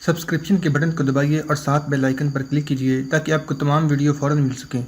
Subscription کے button کو دبائیے اور ساتھ بیل آئیکن پر کلک کیجیے تاکہ آپ کو تمام ویڈیو فوراً مل سکیں۔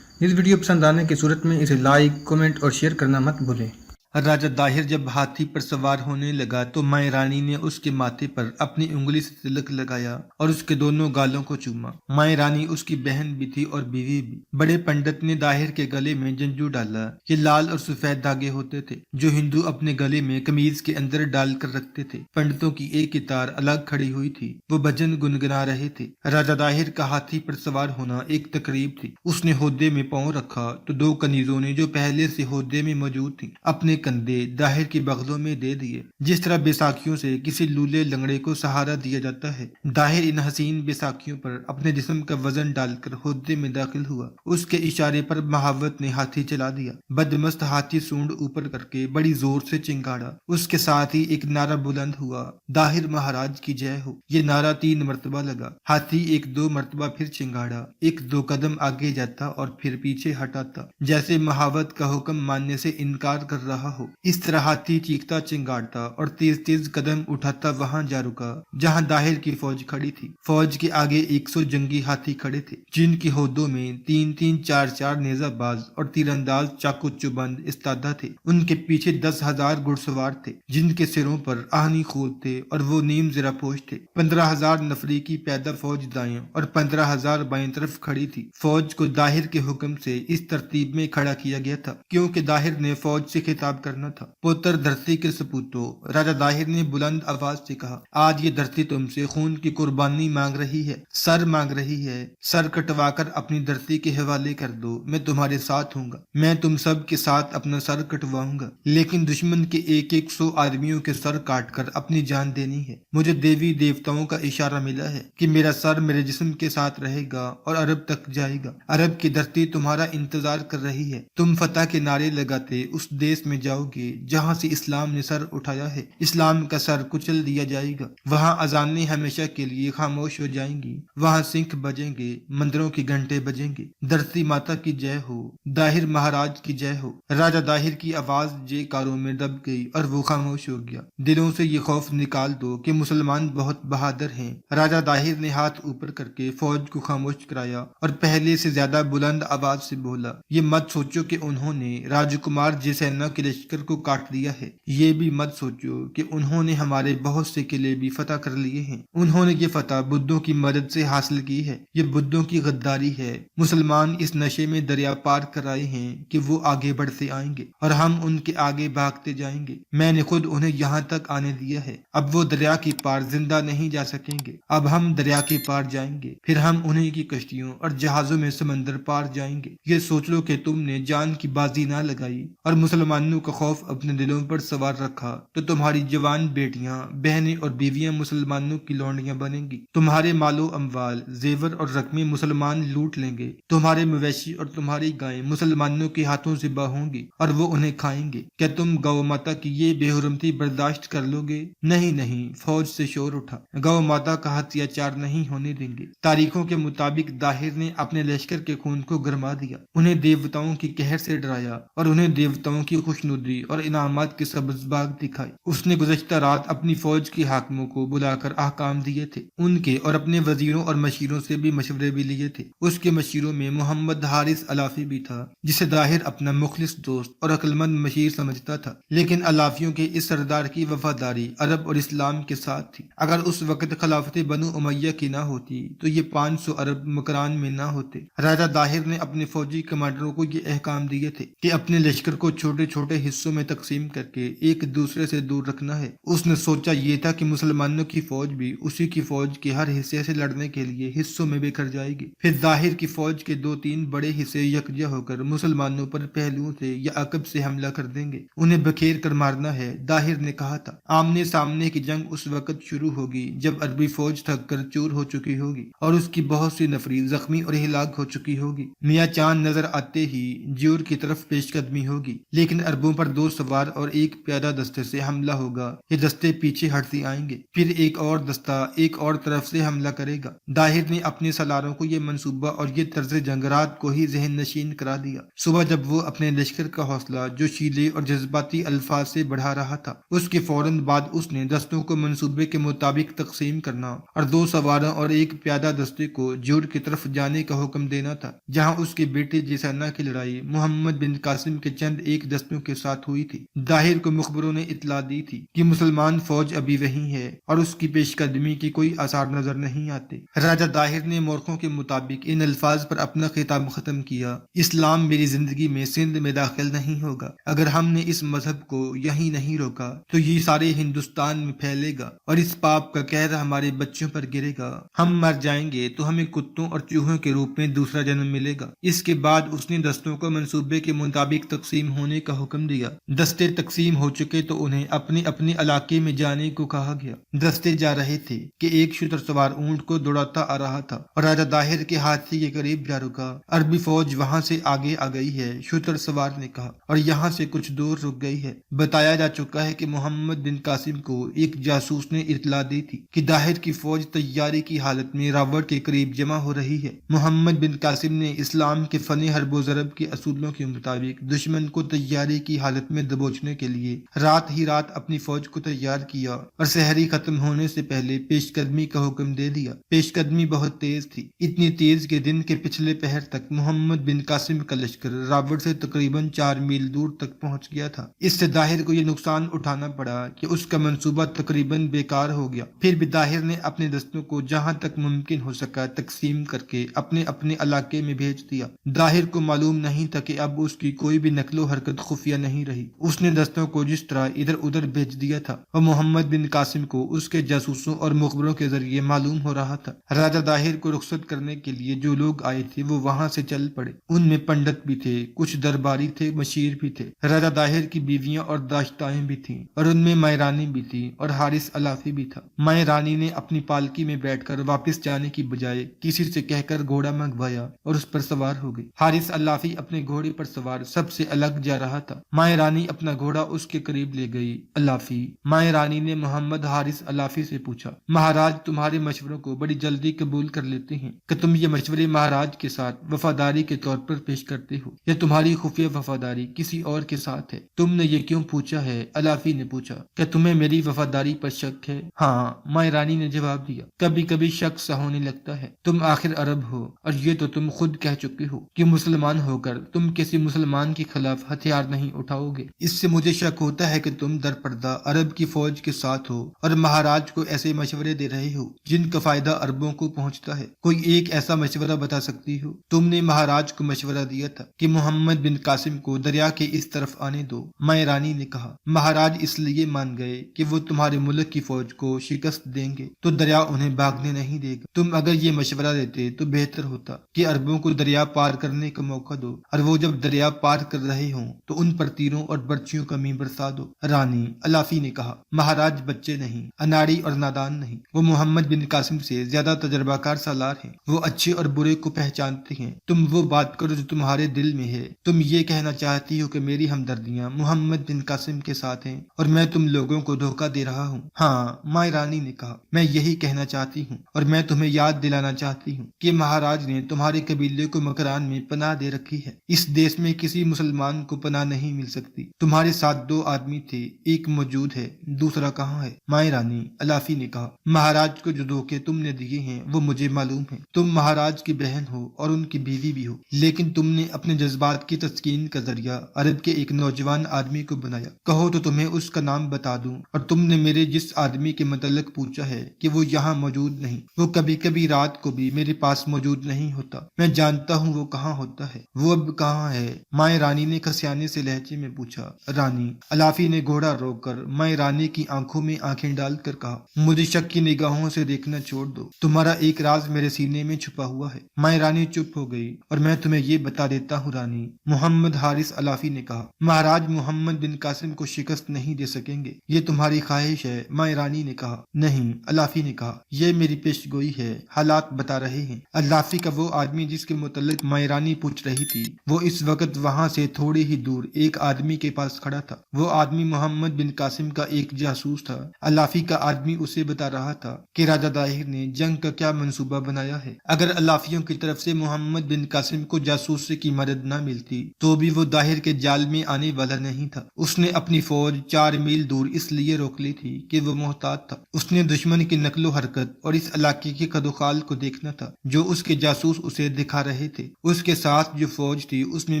اس ویڈیو پسند آنے کی صورت میں اسے لائک، کمنٹ اور شیئر کرنا مت بھولیں۔ راجہ داہر جب ہاتھی پر سوار ہونے لگا تو مائی رانی نے اس کے ماتھے پر اپنی انگلی سے تلک لگایا اور اس کے دونوں گالوں کو چوما۔ مائی رانی اس کی بہن بھی تھی اور بیوی بھی۔ بڑے پنڈت نے داہر کے گلے میں جنجو ڈالا۔ یہ لال اور سفید دھاگے ہوتے تھے جو ہندو اپنے گلے میں قمیض کے اندر ڈال کر رکھتے تھے۔ پنڈتوں کی ایک قطار الگ کھڑی ہوئی تھی، وہ بھجن گنگنا رہے تھے۔ راجہ داہر کا ہاتھی پر سوار ہونا ایک تقریب تھی۔ اس نے ہودے میں پاؤں رکھا تو دو کنیزوں نے جو پہلے سے ہودے میں موجود تھیں اپنے کندھے داہر کی بغلوں میں دے دیے، جس طرح بیساکھیوں سے کسی لولے لنگڑے کو سہارا دیا جاتا ہے۔ داہر ان حسین بیساکھیوں پر اپنے جسم کا وزن ڈال کر ہودے میں داخل ہوا۔ اس کے اشارے پر مہاوت نے ہاتھی چلا دیا۔ بدمست ہاتھی سونڈ اوپر کر کے بڑی زور سے چنگاڑا۔ اس کے ساتھ ہی ایک نعرہ بلند ہوا، داہر مہاراج کی جے ہو۔ یہ نعرہ 3 مرتبہ لگا۔ ہاتھی 1-2 مرتبہ پھر چنگاڑا، 1-2 قدم آگے جاتا اور پھر پیچھے ہٹاتا، جیسے مہاوت کا حکم ماننے سے انکار کر رہا ہو۔ اس طرح ہاتھی چیختا چنگاڑتا اور تیز تیز قدم اٹھاتا وہاں جا رکا جہاں داہر کی فوج کھڑی تھی۔ فوج کے آگے 100 جنگی ہاتھی کھڑے تھے جن کی ہودوں میں 3-3 4-4 نیزہ باز اور تیر انداز چاقو چوبند استادہ تھے۔ ان کے پیچھے 10,000 گھڑ سوار تھے جن کے سروں پر آہنی خود تھے اور وہ نیم زرہ پوش تھے۔ 15,000 نفری کی پیادہ فوج دائیں اور 15,000 بائیں طرف کھڑی تھی۔ فوج کو داہر کے حکم سے اس ترتیب میں کھڑا کیا گیا تھا کیونکہ داہر نے فوج سے خطاب کرنا تھا۔ پوتر دھرتی کے سپوتوں، راجہ داہر نے بلند آواز سے کہا، آج یہ دھرتی تم سے خون کی قربانی مانگ رہی ہے، سر مانگ رہی ہے۔ سر کٹوا کر اپنی دھرتی کے حوالے کر دو، میں تمہارے ساتھ ہوں گا۔ میں تم سب کے ساتھ اپنا سر کٹواؤں گا، لیکن دشمن کے 100 آدمیوں کے سر کاٹ کر اپنی جان دینی ہے۔ مجھے دیوی دیوتاؤں کا اشارہ ملا ہے کہ میرا سر میرے جسم کے ساتھ رہے گا اور عرب تک جائے گا۔ عرب کی دھرتی تمہارا انتظار کر رہی ہے۔ تم فتح کے نعرے لگاتے اس دیش میں جاؤ گے جہاں سے اسلام نے سر اٹھایا ہے۔ اسلام کا سر کچل دیا جائے گا۔ وہاں اذانیں ہمیشہ کے لیے خاموش ہو جائیں گی، وہاں سنکھ بجیں گے، مندروں کی گھنٹے بجیں گے۔ دھرتی ماتا کی جے ہو، داہر مہاراج کی جے ہو۔ راجہ داہر کی آواز جے کاروں میں دب گئی اور وہ خاموش ہو گیا۔ دلوں سے یہ خوف نکال دو کہ مسلمان بہت بہادر ہیں۔ راجہ داہر نے ہاتھ اوپر کر کے فوج کو خاموش کرایا اور پہلے سے زیادہ بلند آواز سے بولا، یہ مت سوچو کہ انہوں نے راجکمار جیسینا کے لشکر کو کاٹ دیا ہے۔ یہ بھی مت سوچو کہ انہوں نے ہمارے بہت سے قلعے بھی فتح کر لیے ہیں۔ انہوں نے یہ فتح بدھوں کی مدد سے حاصل کی ہے۔ یہ بدھوں کی غداری ہے۔ مسلمان اس نشے میں دریا پار کر آئے ہیں کہ وہ آگے بڑھتے آئیں گے اور ہم ان کے آگے بھاگتے جائیں گے۔ میں نے خود انہیں یہاں تک آنے دیا ہے۔ اب وہ دریا کی پار زندہ نہیں جا سکیں گے۔ اب ہم دریا کے پار جائیں گے، پھر ہم انہیں کی کشتیوں اور جہازوں میں سمندر پار جائیں گے۔ یہ سوچ لو کہ تم نے جان کی بازی نہ لگائی اور مسلمانوں کا خوف اپنے دلوں پر سوار رکھا تو تمہاری جوان بیٹیاں، بہنیں اور بیویاں مسلمانوں کی لونڈیاں بنیں گی۔ تمہارے مال و اموال، زیور اور رقمیں مسلمان لوٹ لیں گے۔ تمہارے مویشی اور تمہاری گائیں مسلمانوں کے ہاتھوں ذبح ہوں گی اور وہ انہیں کھائیں گے۔ کیا تم گو ماتا کی یہ بے حرمتی برداشت کر لو گے؟ نہیں نہیں، فوج سے شور اٹھا، گو ماتا کا اتیاچار نہیں ہونے دیں گے۔ تاریخوں کے مطابق داہر نے اپنے لشکر کے خون کو گرما دیا، انہیں دیوتاؤں کی قہر سے ڈرایا اور انہیں دیوتاؤں کی خوشنودی اور انعامات کے سبز باغ دکھائے۔ اس نے گزشتہ رات اپنی فوج کے حاکموں کو بلا کر احکام دیے تھے۔ ان کے اور اپنے وزیروں اور مشیروں سے بھی مشورے بھی لیے تھے۔ اس کے مشیروں میں محمد حارث الافی بھی تھا جسے داہر اپنا مخلص دوست اور عقلمند مشیر سمجھتا تھا، لیکن الافیوں کے اس سردار کی وفاداری عرب اور اسلام کے ساتھ تھی۔ اگر اس وقت خلافت بنو امیہ کی نہ ہوتی تو یہ 500 عرب مکران میں نہ ہوتے۔ راجہ داہر نے اپنے فوجی کمانڈروں کو یہ احکام دیے تھے کہ اپنے لشکر کو چھوٹے چھوٹے حصوں میں تقسیم کر کے ایک دوسرے سے دور رکھنا ہے۔ اس نے سوچا یہ تھا کہ مسلمانوں کی فوج بھی اسی کی فوج کے ہر حصے سے لڑنے کے لیے حصوں میں بکھر جائے گی، پھر ظاہر کی فوج کے 2-3 بڑے حصے یکجا ہو کر مسلمانوں پر پہلوؤں سے یا عقب سے حملہ کر دیں گے، انہیں بکھیر کر مارنا ہے۔ داہر نے کہا تھا، آمنے سامنے کی جنگ اس وقت شروع ہوگی جب عربی فوج تھک کر چور ہو چکی ہوگی اور اس کی بہت سی نفری زخمی اور ہلاک ہو چکی ہوگی۔ میاں چاند نظر آتے ہی جیور کی طرف پیش قدمی ہوگی، لیکن عربوں پر 2 سوار اور 1 پیادہ دستے سے حملہ ہوگا۔ یہ دستے پیچھے ہٹتے آئیں گے، پھر ایک اور دستہ ایک اور طرف سے حملہ کرے گا۔ داہر نے اپنے سالاروں کو یہ منصوبہ اور یہ طرز جنگ رات کو ہی ذہن نشین کرا دیا۔ صبح جب وہ اپنے لشکر کا حوصلہ جوشیلے اور جذباتی الفاظ سے بڑھا رہا تھا، اس کے فوراً بعد اس نے دستوں کو منصوبے کے مطابق تقسیم کرنا اور 2 سواروں اور 1 پیادہ دستے کو جوڑ کی طرف جانے کا حکم دینا تھا، جہاں اس کے بیٹے جیسانا کی لڑائی محمد بن قاسم کے چند 1 دستوں کے ساتھ ہوئی تھی۔ داہر کو مخبروں نے اطلاع دی تھی کہ مسلمان فوج ابھی وہیں ہے اور اس کی پیش قدمی کی کوئی آثار نظر نہیں آتے۔ راجہ داہر نے مورخوں کے مطابق ان الفاظ پر اپنا خطاب ختم کیا: اسلام میری زندگی میں سندھ میں داخل نہیں ہوگا۔ اگر ہم نے اس مذہب کو یہیں نہیں روکا تو یہ سارے ہندوستان میں پھیلے گا اور اس پاپ کا قہر ہمارے بچوں پر گرے گا۔ ہم مر جائیں گے تو ہمیں کتوں اور چوہوں کے روپ میں دوسرا جنم ملے گا۔ اس کے بعد اس نے دستوں کو منصوبے کے مطابق تقسیم ہونے کا حکم دیا۔ دستے تقسیم ہو چکے تو انہیں اپنے اپنے علاقے میں جانے کو کہا گیا۔ دستے جا رہے تھے کہ ایک شتر سوار اونٹ کو دوڑاتا آ رہا تھا اور راجہ داہر کے ہاتھی کے قریب جا رکا۔ عربی فوج وہاں سے آگے آ گئی ہے، شتر سوار نے کہا، اور یہاں سے کچھ دور رک گئی ہے۔ بتایا جا چکا ہے کہ محمد بن قاسم کو ایک جاسوس نے اطلاع دی تھی کہ داہر کی فوج تیاری کی حالت میں راوڑ کے قریب جمع ہو رہی ہے۔ محمد بن قاسم نے اسلام کے فن حرب و ضرب کے اصولوں کے مطابق دشمن کو تیاری کی حالت میں دبوچنے کے لیے رات ہی رات اپنی فوج کو تیار کیا اور سحری ختم ہونے سے پہلے پیش قدمی کا حکم دے دیا۔ پیش قدمی بہت تیز تھی، اتنی تیز کہ دن کے پچھلے پہر تک محمد بن قاسم کا لشکر راوڑ سے تقریباً 4 میل دور تک پہنچ گیا تھا۔ اس سے داہر کو یہ نقصان اٹھانا پڑا کہ اس کا منصوبہ تقریباً بیکار ہو گیا۔ پھر بھی داہر نے اپنے دستوں کو جہاں تک ممکن ہو سکا تقسیم کر کے اپنے اپنے علاقے میں بھیج دیا۔ داہر کو معلوم نہیں تھا کہ اب اس کی کوئی بھی نقل و حرکت خفیہ نہیں رہی۔ اس نے دستوں کو جس طرح ادھر ادھر بھیج دیا تھا وہ محمد بن قاسم کو اس کے جاسوسوں اور مخبروں کے ذریعے معلوم ہو رہا تھا۔ راجہ داہر کو رخصت کرنے کے لیے جو لوگ آئے تھے وہ وہاں سے چل پڑے۔ ان میں پنڈت بھی تھے، کچھ درباری تھے، مشیر بھی تھے۔ راجہ داہر کی بیویاں اور داشتائیں بھی تھیں اور ان میں مائیں رانی بھی تھی اور حارث علافی بھی تھا۔ مائیں رانی نے اپنی پالکی میں بیٹھ کر واپس جانے کی بجائے کسی سے کہہ کر گھوڑا منگوایا اور اس پر سوار ہو گئی۔ حارث علافی اپنے گھوڑے پر سوار سب سے الگ جا رہا تھا۔ مائیں رانی اپنا گھوڑا اس کے قریب لے گئی۔ علافی مائیں رانی نے محمد حارث علافی سے پوچھا: مہاراج تمہارے مشوروں کو بڑی جلدی قبول کر لیتے ہیں کہ تم یہ مشورے مہاراج کے ساتھ وفاداری کے طور پر پیش کرتے ہو یا تمہاری خفیہ وفاداری کسی اور کے ساتھ ہے؟ تم نے یہ کیوں پوچھا ہے؟ علافی نے پوچھا۔ کیا تمہیں میری وفاداری پر شک ہے؟ ہاں، مائیں رانی نے جواب دیا، کبھی کبھی شک سا ہونے لگتا ہے۔ تم آخر عرب ہو اور یہ تو تم خود کہہ چکے ہو کہ مسلمان ہو کر تم کسی مسلمان کے خلاف ہتھیار نہیں اٹھاؤ گے۔ اس سے مجھے شک ہوتا ہے کہ تم در پردہ عرب کی فوج کے ساتھ ہو اور مہاراج کو ایسے مشورے دے رہے ہو جن کا فائدہ عربوں کو پہنچتا ہے۔ کوئی ایک ایسا مشورہ بتا سکتی ہو؟ تم نے مہاراج کو مشورہ دیا تھا کہ محمد بن قاسم کو دریا کے اس طرف آنے دو۔ مائیں رانی نے کہا، مہاراج اس لیے مان گئے کہ وہ تمہارے ملک کی فوج کو شکست دیں گے تو دریا انہیں بھاگنے نہیں دے گا۔ تم اگر یہ مشورہ دیتے تو بہتر ہوتا کہ عربوں کو دریا پار کرنے کا موقع دو اور وہ جب دریا پار کر رہے ہوں تو ان پر تیروں اور برچیوں کا می برسا دو۔ رانی علافی نے کہا، مہاراج بچے نہیں، اناڑی اور نادان نہیں، وہ محمد بن قاسم سے زیادہ تجربہ کار سالار ہیں، وہ اچھے اور برے کو پہچانتے ہیں۔ تم وہ بات کرو جو تمہارے دل میں ہے۔ تم یہ کہنا چاہتی ہو کہ میری ہمدردیاں محمد بن قاسم کے ساتھ ہیں اور میں تم لوگوں کو دھوکہ دے رہا ہوں؟ ہاں، مائیں رانی نے کہا، میں یہی کہنا چاہتی ہوں اور میں تمہیں یاد دلانا چاہتی ہوں کہ مہاراج نے تمہارے قبیلے کو مکران میں پناہ دے رکھی ہے۔ اس دیش میں کسی مسلمان کو پناہ نہیں مل سکتی۔ تمہارے ساتھ 2 آدمی تھے، ایک موجود ہے، دوسرا کہاں ہے؟ مائیں رانی علافی نے کہا، مہاراج کو جو دھوکے تم نے دیے ہیں وہ مجھے معلوم ہیں۔ تم مہاراج کی بہن ہو اور ان کی بیوی بھی ہو، لیکن تم نے اپنے جذبات کی تسکین کا ذریعہ عرب کے ایک نوجوان آدمی کو بنایا۔ کہو تو تمہیں اس کا نام بتا دوں، اور تم نے میرے جس آدمی کے متعلق پوچھا ہے کہ وہ یہاں موجود نہیں، وہ کبھی کبھی رات کو بھی میرے پاس موجود نہیں ہوتا۔ میں جانتا ہوں وہ کہاں ہوتا ہے۔ وہ اب کہاں ہے؟ مائیں رانی نے کسیانے سے لہجے میں پوچھا۔ رانی علافی نے گھوڑا روک کر مائیں رانی کی آنکھوں میں آنکھیں ڈال کر کہا، مجھے شک کی نگاہوں سے دیکھنا چھوڑ دو، تمہارا ایک راز میرے سینے میں چھپا ہوا ہے۔ مائیں رانی چپ ہو گئی، اور میں تمہیں یہ بتا دیتا ہوں رانی، محمد حارث علافی نے کہا، مہاراج محمد بن قاسم کو شکست نہیں دے سکیں گے۔ یہ تمہاری خواہش ہے؟ مائیں رانی نے کہا۔ نہیں، علافی نے کہا، یہ میری پیش گوئی ہے، حالات بتا رہے ہیں۔ علافی کا وہ آدمی جس کے متعلق مائیں رانی پوچھ رہی تھی وہ اس وقت وہاں سے تھوڑی ہی دور ایک آدمی کے پاس کھڑا تھا۔ وہ آدمی محمد بن قاسم کا ایک جاسوس تھا۔ الافی کا آدمی اسے بتا رہا تھا کہ راجہ داہر نے جنگ کا کیا منصوبہ بنایا ہے۔ اگر الافیوں کی طرف سے محمد بن قاسم کو جاسوسی کی مدد نہ ملتی تو بھی وہ داہر کے جال میں آنے والا نہیں تھا۔ اس نے اپنی فوج 4 میل دور اس لیے روک لی تھی کہ وہ محتاط تھا۔ اس نے دشمن کی نقل و حرکت اور اس علاقے کے قد و خال کو دیکھنا تھا جو اس کے جاسوس اسے دکھا رہے تھے۔ اس کے ساتھ جو فوج تھی اس میں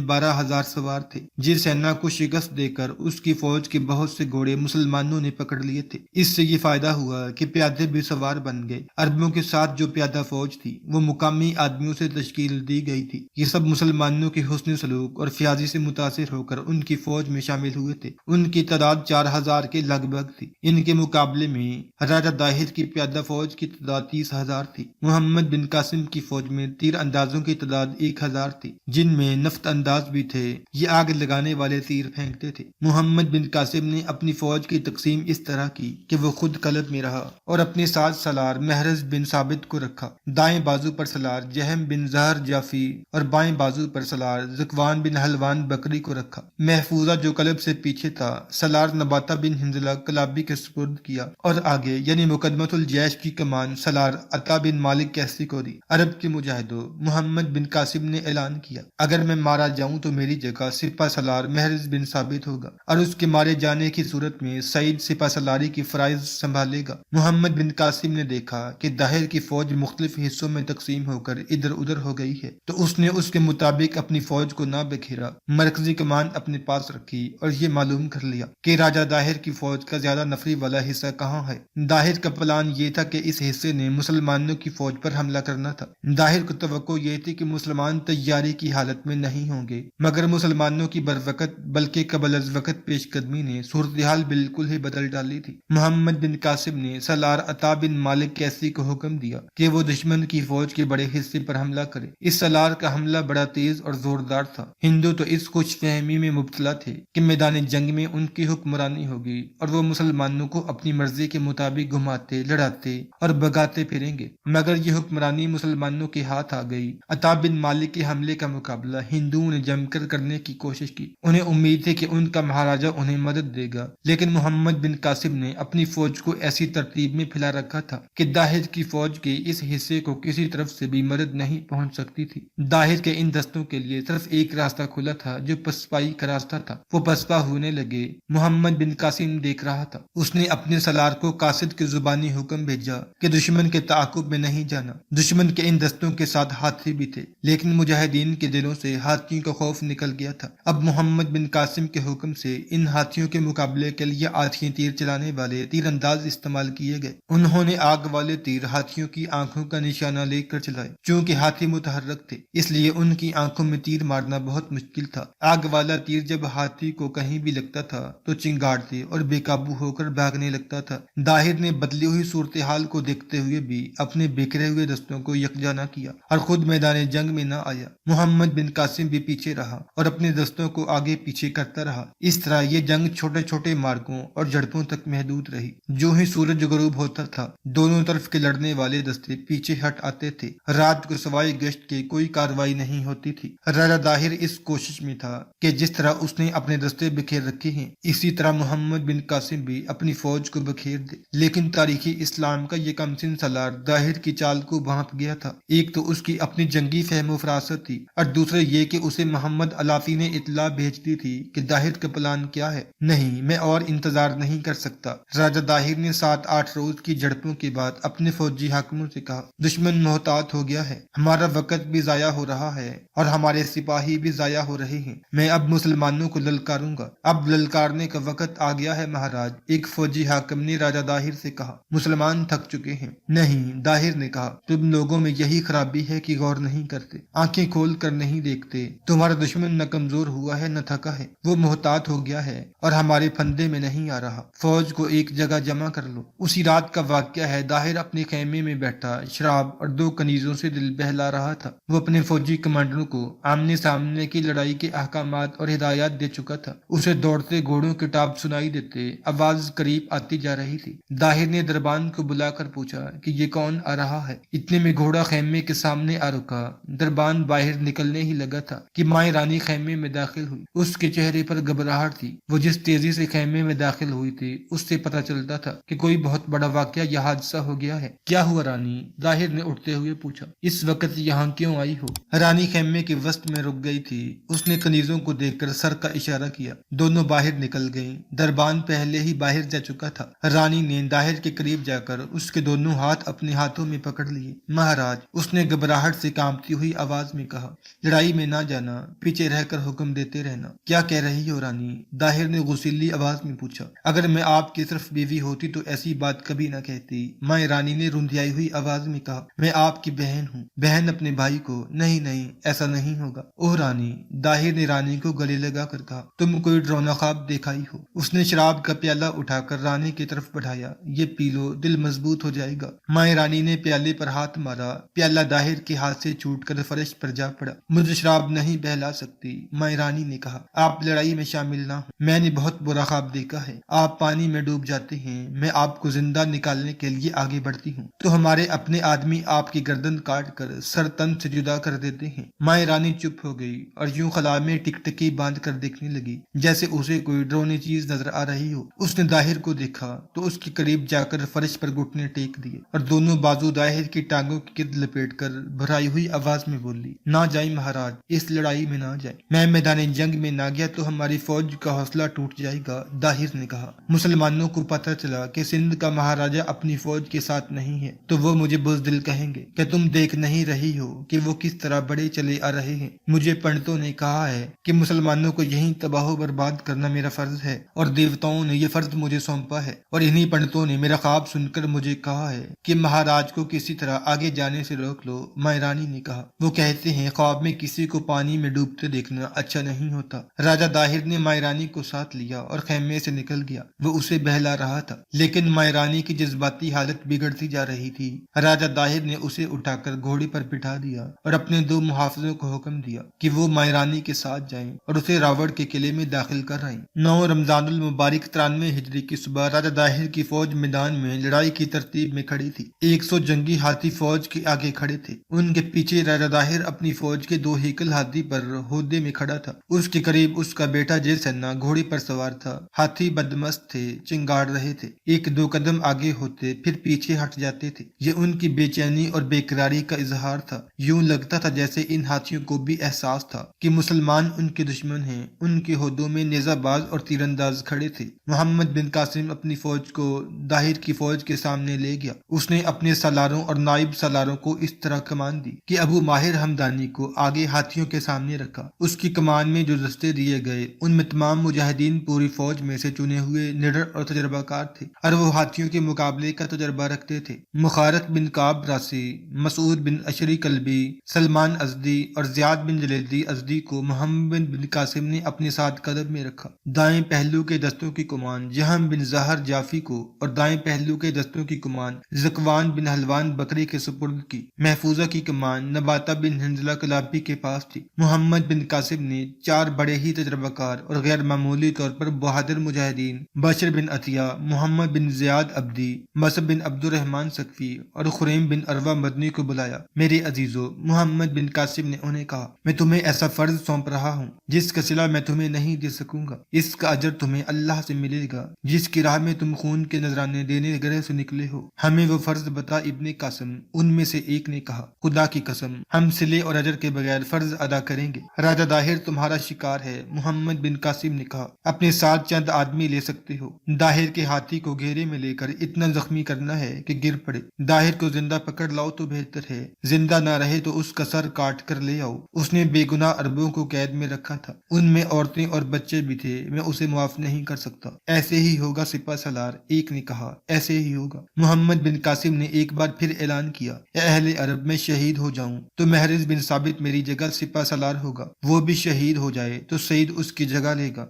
12,000 سوار تھے۔ جس سینا کو شکست دے کر اس کی فوج کے بہت سے گھوڑے مسلمانوں نے پکڑ لیے تھے۔ اس سے یہ فائدہ ہوا کہ پیادے بھی سوار بن گئے۔ عربوں کے ساتھ جو پیادہ فوج تھی وہ مقامی آدمیوں سے تشکیل دی گئی تھی۔ یہ سب مسلمانوں کے حسن سلوک اور فیاضی سے متاثر ہو کر ان کی فوج میں شامل ہوئے تھے۔ ان کی تعداد 4,000 کے لگ بھگ تھی۔ ان کے مقابلے میں راجہ داہر کی پیادہ فوج کی تعداد 30,000 تھی۔ محمد بن قاسم کی فوج میں تیر اندازوں کی تعداد 1,000 تھی جن میں نفط انداز بھی تھے۔ یہ آگ لگانے والے تیر پھینکتے تھے۔ محمد بن قاسم نے اپنی فوج کی تقسیم اس طرح کی کہ وہ خود قلب میں رہا اور اپنے ساتھ سالار محرز بن ثابت کو رکھا۔ دائیں بازو پر سالار جہم بن زہر جافی اور بائیں بازو پر سالار ذکوان بن حلوان بکری کو رکھا۔ محفوظہ جو قلب سے پیچھے تھا سالار نباتہ بن حنظلہ کلابی کے سپرد کیا اور آگے یعنی مقدمۃ الجیش کی کمان سالار عطا بن مالک کیسی کو دی۔ عرب کے مجاہدوں، محمد بن قاسم نے اعلان کیا، اگر میں مارا جاؤں تو میری جگہ سپہ سالار محرز بن ثابت ہوگا اور اس کے مارے جانے کی صورت میں سعید سپہ سالاری کی فرائض سنبھالے گا۔ محمد بن قاسم نے دیکھا کہ داہر کی فوج مختلف حصوں میں تقسیم ہو کر ادھر ادھر ہو گئی ہے تو اس نے اس کے مطابق اپنی فوج کو نہ بکھیرا، مرکزی کمان اپنے پاس رکھی اور یہ معلوم کر لیا کہ راجہ داہر کی فوج کا زیادہ نفری والا حصہ کہاں ہے۔ داہر کا پلان یہ تھا کہ اس حصے نے مسلمانوں کی فوج پر حملہ کرنا تھا۔ داہر کو توقع یہ تھی کہ مسلمان تیاری کی حالت میں نہیں ہوں گے، مگر مسلمانوں کی بروقت بلکہ قبل از وقت پیش قدمی نے صورتحال بالکل ہی بدل ڈالی تھی۔ محمد بن قاسم نے سالار عطا بن مالک کیسی کو حکم دیا کہ وہ دشمن کی فوج کے بڑے حصے پر حملہ کرے۔ اس سالار کا حملہ بڑا تیز اور زوردار تھا۔ ہندو تو اس خوش فہمی میں مبتلا تھے کہ میدان جنگ میں ان کی حکمرانی ہوگی اور وہ مسلمانوں کو اپنی مرضی کے مطابق گھماتے، لڑاتے اور بگاتے پھریں گے، مگر یہ حکمرانی مسلمانوں کے ہاتھ آ گئی۔ عطا بن مالک کے حملے کا مقابلہ ہندوؤں نے جم کر کرنے کی کوشش کی۔ انہیں امید تھی کہ ان کا مہاراجا انہیں مدد دے گا، لیکن محمد بن قاسم نے اپنی فوج کو ایسی ترتیب میں پھیلا رکھا تھا کہ داہر کی فوج کے اس حصے کو کسی طرف سے بھی مدد نہیں پہنچ سکتی تھی۔ داہر کے ان دستوں کے لیے صرف ایک راستہ کھلا تھا جو پسپائی کا راستہ تھا۔ وہ پسپا ہونے لگے۔ محمد بن قاسم دیکھ رہا تھا۔ اس نے اپنے سالار کو قاصد کے زبانی حکم بھیجا کہ دشمن کے تعاقب میں نہیں جانا۔ دشمن کے ان دستوں کے ساتھ ہاتھی بھی تھے، لیکن مجاہدین کے دلوں سے ہاتھیوں کا خوف نکل گیا تھا۔ اب محمد بن قاسم کے حکم سے ان ہاتھیوں کے مقابلے کے لیے آتھی تیر چلانے والے تیر انداز استعمال کیے گئے۔ انہوں نے آگ والے تیر ہاتھیوں کی آنکھوں کا نشانہ لے کر چلائے۔ چونکہ ہاتھی متحرک تھے اس لیے ان کی آنکھوں میں تیر مارنا بہت مشکل تھا۔ آگ والا تیر جب ہاتھی کو کہیں بھی لگتا تھا تو چنگاڑتے اور بے قابو ہو کر بھاگنے لگتا تھا۔ داہر نے بدلی ہوئی صورتحال کو دیکھتے ہوئے بھی اپنے بکھرے ہوئے دستوں کو یکجا نہ کیا اور خود میدان جنگ میں نہ آیا۔ محمد بن قاسم بھی پیچھے رہا اور اپنے دستوں کو آگے پیچھے کرتا رہا۔ اس طرح یہ جنگ چھوٹے چھوٹے مارکوں اور جھڑپوں تک محدود رہی۔ جو ہی سورج غروب ہوتا تھا دونوں طرف کے لڑنے والے دستے پیچھے ہٹ آتے تھے۔ رات کو سوائے گشت کے کوئی کارروائی نہیں ہوتی تھی۔ راجہ داہر اس کوشش میں تھا کہ جس طرح اس نے اپنے دستے بکھیر رکھے ہیں اسی طرح محمد بن قاسم بھی اپنی فوج کو بکھیر دے، لیکن تاریخی اسلام کا یہ کمسن سالار داہر کی چال کو بھانپ گیا تھا۔ ایک تو اس کی اپنی جنگی فہم و فراست تھی اور دوسرے یہ کہ اسے محمد الافی نے اطلاع بھیج دی تھی کہ داہر کا پلان کیا ہے۔ نہیں، میں اور انتظار نہیں کر سکتا۔ راجہ داہر نے 7-8 روز کی جھڑپوں کے بعد اپنے فوجی حاکموں سے کہا، دشمن محتاط ہو گیا ہے، ہمارا وقت بھی ضائع ہو رہا ہے اور ہمارے سپاہی بھی ضائع ہو رہے ہیں۔ میں اب مسلمانوں کو للکاروں گا۔ اب للکارنے کا وقت آ گیا ہے مہاراج، ایک فوجی حاکم نے راجہ داہر سے کہا۔ مسلمان تھک چکے ہیں۔ نہیں، داہر نے کہا، تم لوگوں میں یہی خرابی ہے کہ غور نہیں کرتے، آنکھیں کھول کر نہیں دیکھتے۔ تمہارا دشمن نہ کمزور ہوا ہے نہ تھکا ہے، وہ محتاط ہو گیا ہے اور ہمارے پھندے میں نہیں آ رہا۔ فوج کو ایک جگہ جمع کر لو۔ اسی رات کا واقعہ ہے۔ داہر اپنے خیمے میں بیٹھا شراب اور 2 کنیزوں سے دل بہلا رہا تھا۔ وہ اپنے فوجی کمانڈروں کو آمنے سامنے کی لڑائی کے احکامات اور ہدایات دے چکا تھا۔ اسے دوڑتے گھوڑوں کے ٹاپ سنائی دیتے، آواز قریب آتی جا رہی تھی۔ داہر نے دربان کو بلا کر پوچھا کہ یہ کون آ رہا ہے؟ اتنے میں گھوڑا خیمے کے سامنے آ رکا۔ دربان باہر نکلنے ہی لگا تھا کہ مائیں رانی خیمے میں داخل ہوئی۔ اس کے چہرے پر گھبراہٹ تھی۔ وہ جس تیزی سے خیمے میں داخل ہوئی تھی اس سے پتہ چلتا تھا کہ کوئی بہت بڑا واقعہ یا حادثہ ہو گیا ہے۔ کیا ہوا رانی؟ ظاہر نے اٹھتے ہوئے پوچھا۔ اس وقت یہاں کیوں آئی ہو؟ رانی خیمے کے وسط میں رک گئی تھی۔ اس نے کنیزوں کو دیکھ کر سر کا اشارہ کیا۔ دونوں باہر نکل گئیں۔ دربان پہلے ہی باہر جا چکا تھا۔ رانی نے ظاہر کے قریب جا کر اس کے دونوں ہاتھ اپنے ہاتھوں میں پکڑ لیے۔ مہاراج، اس نے گھبراہٹ سے کانپتی ہوئی آواز میں کہا، لڑائی میں نہ جانا، پیچھے رہ کر حکم دیتے رہنا۔ کیا کہہ رہی ہو رانی؟ ظاہر نے غصیلی آواز میں پوچھا۔ اگر میں آپ کی صرف بیوی ہوتی تو ایسی بات کبھی نہ کہتی۔ مائیں رانی نے رندھیائی ہوئی آواز میں کہا، میں آپ کی بہن ہوں۔ بہن اپنے بھائی کو؟ نہیں نہیں، ایسا نہیں ہوگا۔ اوہ رانی، ظاہر نے رانی کو گلے لگا کر کہا، تم کوئی ڈراؤنا خواب دیکھائی ہو۔ اس نے شراب کا پیالہ اٹھا کر رانی کی طرف بڑھایا۔ یہ پی لو، دل مضبوط ہو جائے گا۔ مائیں رانی نے پیالے پر ہاتھ مارا۔ پیالہ ظاہر کے ہاتھ سے چھوٹ کر فرش پر جا پڑا۔ مجھے شراب نہیں بہلا سکتی، مائیں رانی نے کہا۔ آپ لڑائی میں شامل نہ ہوں۔ میں نے بہت برا خواب دیکھا ہے۔ آپ پانی میں ڈوب جاتے ہیں، میں آپ کو زندہ نکالنے کے لیے آگے بڑھتی ہوں تو ہمارے اپنے آدمی آپ کی گردن کاٹ کر سر تن سے جدا کر دیتے ہیں۔ مائیں رانی چپ ہو گئی اور یوں خلا میں ٹکٹکی باندھ کر دیکھنے لگی جیسے اسے کوئی ڈرونی چیز نظر آ رہی ہو۔ اس نے ظاہر کو دیکھا تو اس کے قریب جا کر فرش پر گھٹنے ٹیک دیے اور دونوں بازو ظاہر کی ٹانگوں کی گرد لپیٹ کر بھرائی ہوئی آواز میں بولی، نہ جائیں مہاراج، اس لڑائی میں نہ جائیں۔ میں میدان جنگ میں نہ گیا تو ہماری فوج کا حوصلہ ٹوٹ جائے گا، ظاہر نے کہا۔ مسلمانوں کو پتہ چلا کہ سندھ کا مہاراجہ اپنی فوج کے ساتھ نہیں ہے تو وہ مجھے بزدل کہیں گے۔ کیا تم دیکھ نہیں رہی ہو کہ وہ کس طرح بڑے چلے آ رہے ہیں؟ مجھے پنڈتوں نے کہا ہے کہ مسلمانوں کو یہیں تباہ و برباد کرنا میرا فرض ہے اور دیوتاؤں نے یہ فرض مجھے سونپا ہے، اور انہی پنڈتوں نے میرا خواب سن کر مجھے کہا ہے کہ مہاراج کو کسی طرح آگے جانے سے روک لو، مائیں رانی نے کہا۔ وہ کہتے ہیں خواب میں کسی کو پانی میں ڈوبتے دیکھنا اچھا نہیں ہوتا۔ راجہ ظاہر نے مائیں رانی کو ساتھ لیا اور خیمے سے نکل گیا۔ وہ اسے بہلا رہا تھا لیکن مائیں رانی کی جذباتی حالت بگڑتی جا رہی تھی۔ راجہ ظاہر نے اسے اٹھا کر گھوڑے پر بٹھا دیا اور اپنے دو محافظوں کو حکم دیا کہ وہ مائیں رانی کے ساتھ جائیں اور اسے راوڑ کے قلعے میں داخل کرائیں۔ 9 رمضان المبارک 93 ہجری کی صبح راجہ ظاہر کی فوج میدان میں لڑائی کی ترتیب میں کھڑی تھی۔ 100 جنگی ہاتھی فوج کے آگے کھڑے تھے۔ ان کے پیچھے راجہ ظاہر اپنی فوج کے 2 ہیکل ہاتھی پر ہودے میں کھڑا تھا۔ اس کے قریب اس کا بیٹا جے سنا گھوڑے پر سوار تھا۔ ہاتھی بدمست تھے، چنگاڑ رہے تھے، 1-2 قدم آگے ہوتے پھر پیچھے ہٹ جاتے تھے۔ یہ ان کی بے چینی اور بے قراری کا اظہار تھا۔ یوں لگتا تھا جیسے ان ہاتھیوں کو بھی احساس تھا کہ مسلمان ان کے دشمن ہیں۔ ان کے ہودوں میں نیزہ باز اور تیر انداز کھڑے تھے۔ محمد بن قاسم اپنی فوج کو ظاہر کی فوج کے سامنے لے گیا۔ اس نے اپنے سالاروں اور نائب سالاروں کو اس طرح کمان دی کہ ابو ماہر ہمدانی کو آگے ہاتھیوں کے سامنے رکھا۔ اس کی کمان میں جو دستے دیے گئے ان میں تمام مجاہدین پوری فوج میں سے چنے ہوئے نڈر اور تجربہ کار تھے اور وہ ہاتھیوں کے مقابلے کا تجربہ رکھتے تھے۔ مخارق بن کعب راسی، مسعود بن اشری کلبی، سلمان ازدی اور زیاد بن جلیدی ازدی کو محمد بن قاسم نے اپنے ساتھ قدم میں رکھا۔ دائیں پہلو کے دستوں کی کمان جہم بن زہر جافی کو اور دائیں پہلو کے دستوں کی کمان زکوان بن حلوان بکری کے سپرد کی۔ محفوظہ کی کمان نباتہ بن حنظلہ کلابی کے پاس تھی۔ محمد بن قاسم نے 4 بڑے ہی تجربہ کار اور غیر معمولی طور پر بہادر مجاہدین بشر بن عطیہ، محمد بن زیاد عبدی، مصعب بن عبد الرحمن سقفی اور خریم بن عروہ مدنی کو بلایا۔ میرے عزیزو، محمد بن قاسم نے انہیں کہا، میں تمہیں ایسا فرض سونپ رہا ہوں جس کا صلہ میں تمہیں نہیں دے سکوں گا۔ اس کا اجر تمہیں اللہ سے ملے گا جس کی راہ میں تم خون کے نذرانے دینے گرہ سے نکلے ہو۔ ہمیں وہ فرض بتا ابن قاسم، ان میں سے ایک نے کہا، خدا کی قسم ہم صلے اور اجر کے بغیر فرض ادا کریں گے۔ راجہ ظاہر تمہارا شکار ہے، محمد بن قاسم نے کہا، اپنے ساتھ چند آدمی لے سکتے ہو۔ ظاہر کے ہاتھی کو گھیرے میں لے کر اتنا زخمی کرنا ہے کہ گر پڑے۔ ظاہر کو زندہ پکڑ لاؤ تو بہتر ہے، زندہ نہ رہے تو اس کا سر کاٹ کر لے آؤ۔ اس نے بے گناہ عربوں کو قید میں رکھا تھا، ان میں عورتیں اور بچے بھی تھے، میں اسے معاف نہیں کر سکتا۔ ایسے ہی ہوگا سپہ سالار، ایک نے کہا، ایسے ہی ہوگا۔ محمد بن قاسم نے ایک بار پھر اعلان کیا، اے اہل عرب، میں شہید ہو جاؤں تو محرز بن ثابت میری جگہ سپہ سالار ہوگا، وہ بھی شہید ہو جائے تو سعید اس کی جگہ لے گا۔